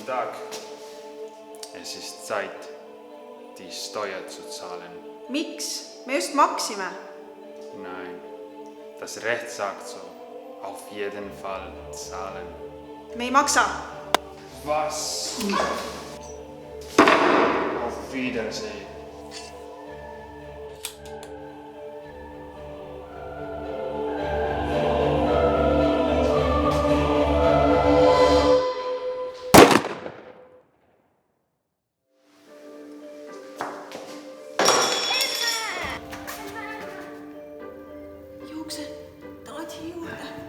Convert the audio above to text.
dag. Ja siis Zeit, die Steuer zu zahlen. Miks? Me just maksime. Nein, das Recht sagt so. Auf jeden Fall zahlen. Me ei maksa. Was? Auf Wiedersehen. Juukse, taadi juurde.